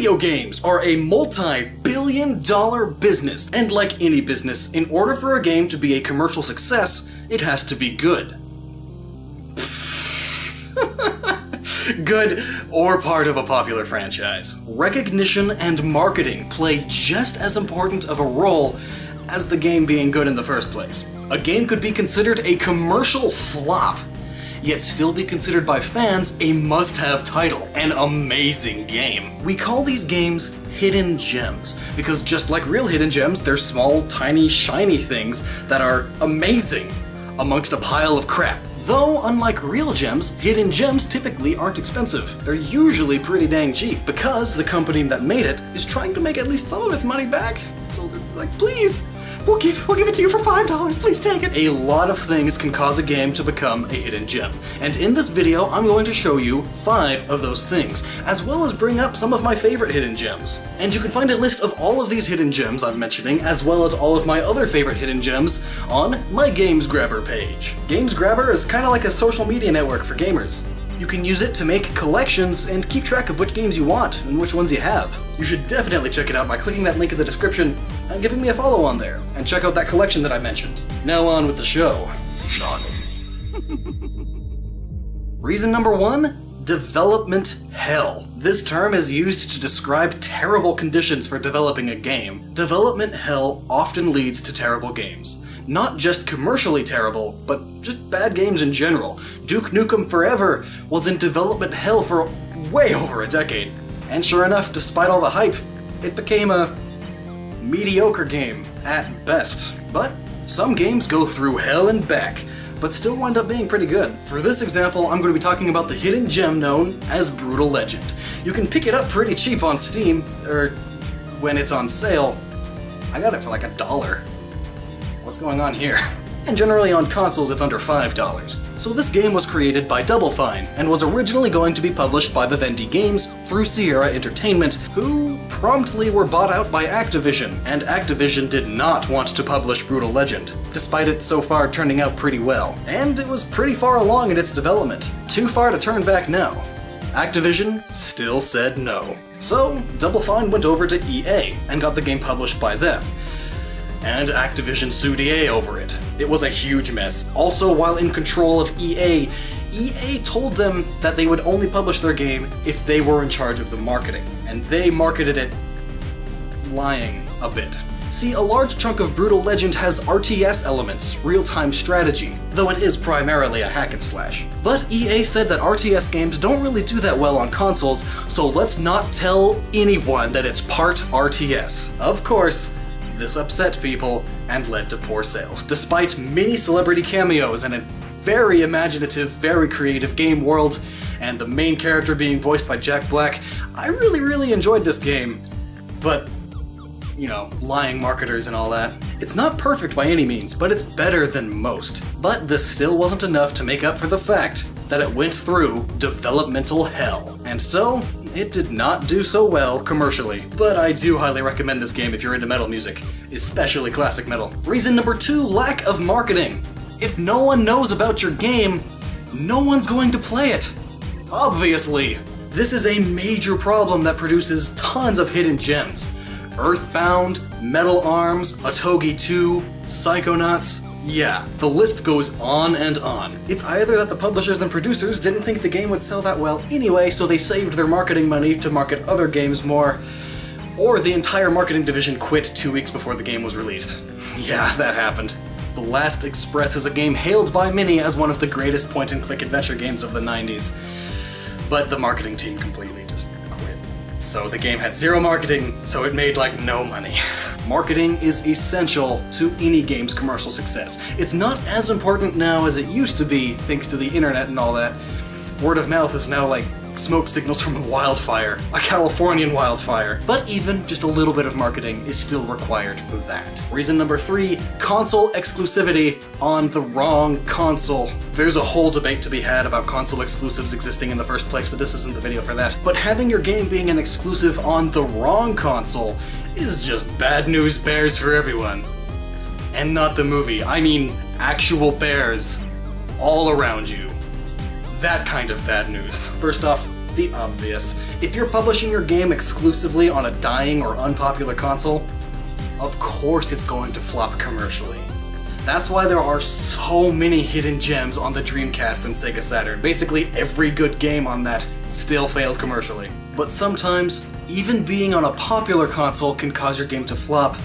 Video games are a multi-billion-dollar business, and like any business, in order for a game to be a commercial success, it has to be good. Good or part of a popular franchise. Recognition and marketing play just as important of a role as the game being good in the first place. A game could be considered a commercial flop, yet still be considered by fans a must-have title, an amazing game. We call these games hidden gems, because just like real hidden gems, they're small, tiny, shiny things that are amazing amongst a pile of crap. Though, unlike real gems, hidden gems typically aren't expensive. They're usually pretty dang cheap, because the company that made it is trying to make at least some of its money back. So they're like, please, we'll give it to you for $5, please take it. A lot of things can cause a game to become a hidden gem, and in this video I'm going to show you 5 of those things, as well as bring up some of my favorite hidden gems. And you can find a list of all of these hidden gems I'm mentioning, as well as all of my other favorite hidden gems, on my Games Grabber page. Games Grabber is kind of like a social media network for gamers. You can use it to make collections and keep track of which games you want and which ones you have. You should definitely check it out by clicking that link in the description and giving me a follow on there, and check out that collection that I mentioned. Now on with the show. Reason number 1, development hell. This term is used to describe terrible conditions for developing a game. Development hell often leads to terrible games. Not just commercially terrible, but just bad games in general. Duke Nukem Forever was in development hell for way over a decade. And sure enough, despite all the hype, it became a mediocre game at best. But some games go through hell and back, but still wind up being pretty good. For this example, I'm going to be talking about the hidden gem known as Brutal Legend. You can pick it up pretty cheap on Steam, or when it's on sale. I got it for like $1. What's going on here? And generally on consoles it's under $5. So this game was created by Double Fine, and was originally going to be published by Vivendi Games through Sierra Entertainment, who promptly were bought out by Activision, and Activision did not want to publish Brutal Legend, despite it so far turning out pretty well. And it was pretty far along in its development. Too far to turn back now. Activision still said no. So Double Fine went over to EA and got the game published by them. And Activision sued EA over it. It was a huge mess. Also, while in control of EA told them that they would only publish their game if they were in charge of the marketing, and they marketed it lying a bit. See, a large chunk of Brutal Legend has RTS elements, real-time strategy, though it is primarily a hack and slash. But EA said that RTS games don't really do that well on consoles, so let's not tell anyone that it's part RTS. Of course, this upset people and led to poor sales. Despite many celebrity cameos and a very imaginative, very creative game world, and the main character being voiced by Jack Black, I really enjoyed this game. But, you know, lying marketers and all that. It's not perfect by any means, but it's better than most. But this still wasn't enough to make up for the fact that it went through developmental hell. And so, it did not do so well commercially, but I do highly recommend this game if you're into metal music, especially classic metal. Reason number 2, lack of marketing. If no one knows about your game, no one's going to play it. Obviously. This is a major problem that produces tons of hidden gems. Earthbound, Metal Arms, Otogi 2, Psychonauts. Yeah, the list goes on and on. It's either that the publishers and producers didn't think the game would sell that well anyway, so they saved their marketing money to market other games more, or the entire marketing division quit 2 weeks before the game was released. Yeah, that happened. The Last Express is a game hailed by many as one of the greatest point-and-click adventure games of the 90s, but the marketing team completely just quit. So the game had 0 marketing, so it made like no money. Marketing is essential to any game's commercial success. It's not as important now as it used to be, thanks to the internet and all that. Word of mouth is now like smoke signals from a wildfire, a Californian wildfire. But even just a little bit of marketing is still required for that. Reason number 3, console exclusivity on the wrong console. There's a whole debate to be had about console exclusives existing in the first place, but this isn't the video for that. But having your game being an exclusive on the wrong console is just bad news bears for everyone. And not the movie, I mean actual bears all around you. That kind of bad news. First off, the obvious. If you're publishing your game exclusively on a dying or unpopular console, of course it's going to flop commercially. That's why there are so many hidden gems on the Dreamcast and Sega Saturn. Basically every good game on that still failed commercially. But sometimes, even being on a popular console can cause your game to flop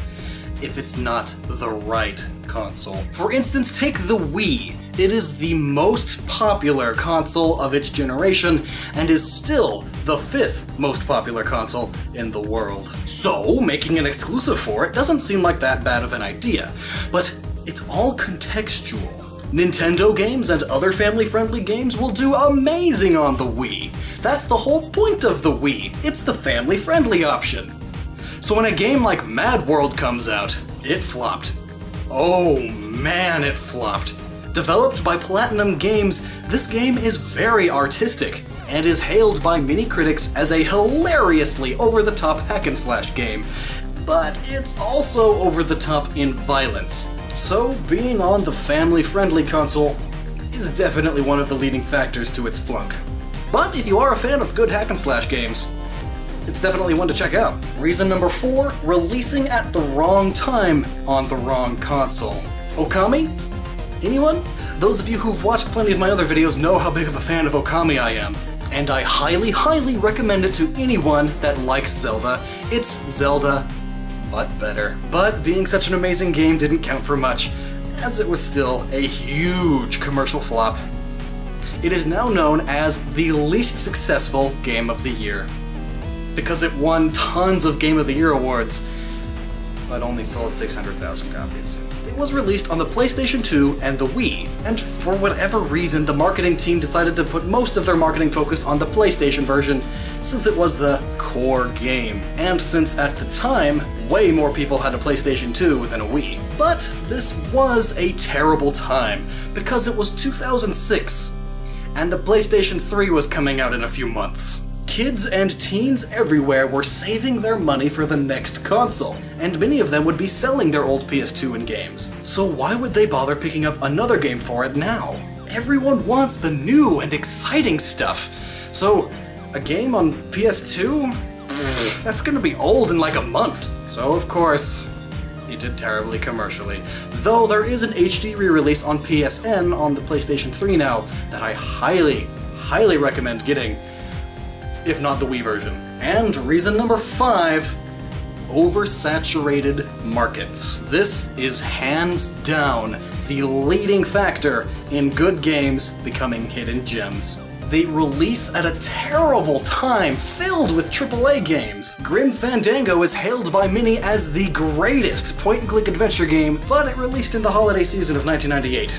if it's not the right console. For instance, take the Wii. It is the most popular console of its generation and is still the 5th most popular console in the world. So, making an exclusive for it doesn't seem like that bad of an idea. But it's all contextual. Nintendo games and other family-friendly games will do amazing on the Wii. That's the whole point of the Wii. It's the family-friendly option. So when a game like Mad World comes out, it flopped. Oh man, it flopped. Developed by Platinum Games, this game is very artistic and is hailed by many critics as a hilariously over-the-top hack-and-slash game. But it's also over-the-top in violence. So being on the family-friendly console is definitely one of the leading factors to its flunk. But if you are a fan of good hack-and-slash games, it's definitely one to check out. Reason number 4, releasing at the wrong time on the wrong console. Okami? Anyone? Those of you who've watched plenty of my other videos know how big of a fan of Okami I am. And I highly, highly recommend it to anyone that likes Zelda. It's Zelda, but better. But being such an amazing game didn't count for much, as it was still a huge commercial flop. It is now known as the least successful Game of the Year, because it won tons of Game of the Year awards, but only sold 600,000 copies. It was released on the PlayStation 2 and the Wii, and for whatever reason the marketing team decided to put most of their marketing focus on the PlayStation version, since it was the core game, and since at the time, way more people had a PlayStation 2 than a Wii. But this was a terrible time, because it was 2006, and the PlayStation 3 was coming out in a few months. Kids and teens everywhere were saving their money for the next console, and many of them would be selling their old PS2 and games. So why would they bother picking up another game for it now? Everyone wants the new and exciting stuff. So a game on PS2? That's gonna be old in like a month. So of course, it did terribly commercially. Though there is an HD re-release on PSN on the PlayStation 3 now that I highly, highly recommend getting, if not the Wii version. And reason number 5, oversaturated markets. This is hands down the leading factor in good games becoming hidden gems. They release at a terrible time filled with AAA games. Grim Fandango is hailed by many as the greatest point-and-click adventure game, but it released in the holiday season of 1998,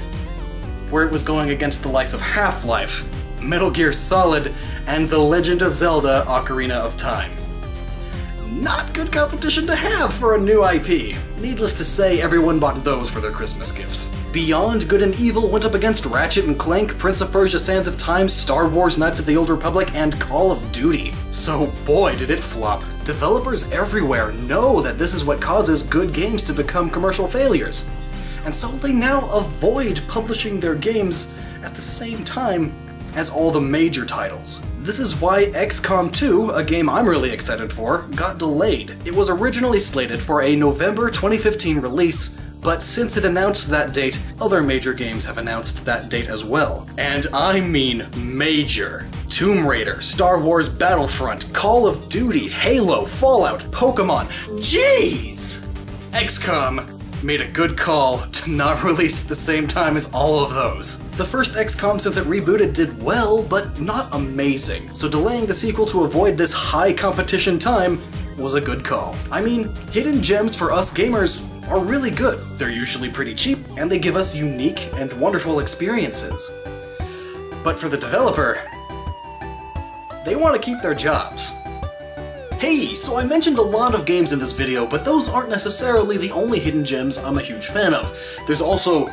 where it was going against the likes of Half-Life, Metal Gear Solid, and The Legend of Zelda: Ocarina of Time. Not good competition to have for a new IP. Needless to say, everyone bought those for their Christmas gifts. Beyond Good and Evil went up against Ratchet & Clank, Prince of Persia: Sands of Time, Star Wars: Knights of the Old Republic, and Call of Duty. So boy did it flop. Developers everywhere know that this is what causes good games to become commercial failures. And so they now avoid publishing their games at the same time as all the major titles. This is why XCOM 2, a game I'm really excited for, got delayed. It was originally slated for a November 2015 release, but since it announced that date, other major games have announced that date as well. And I mean major. Tomb Raider, Star Wars Battlefront, Call of Duty, Halo, Fallout, Pokemon. Jeez! XCOM made a good call to not release at the same time as all of those. The first XCOM since it rebooted did well, but not amazing, so delaying the sequel to avoid this high competition time was a good call. I mean, hidden gems for us gamers are really good. They're usually pretty cheap, and they give us unique and wonderful experiences. But for the developer, they want to keep their jobs. Hey, so I mentioned a lot of games in this video, but those aren't necessarily the only hidden gems I'm a huge fan of. There's also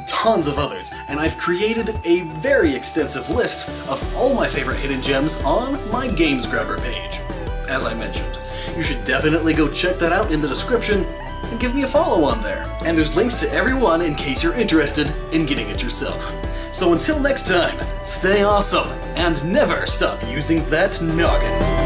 tons of others, and I've created a very extensive list of all my favorite hidden gems on my Games Grabber page. As I mentioned, you should definitely go check that out in the description and give me a follow on there. And there's links to every one in case you're interested in getting it yourself. So until next time, stay awesome, and never stop using that noggin.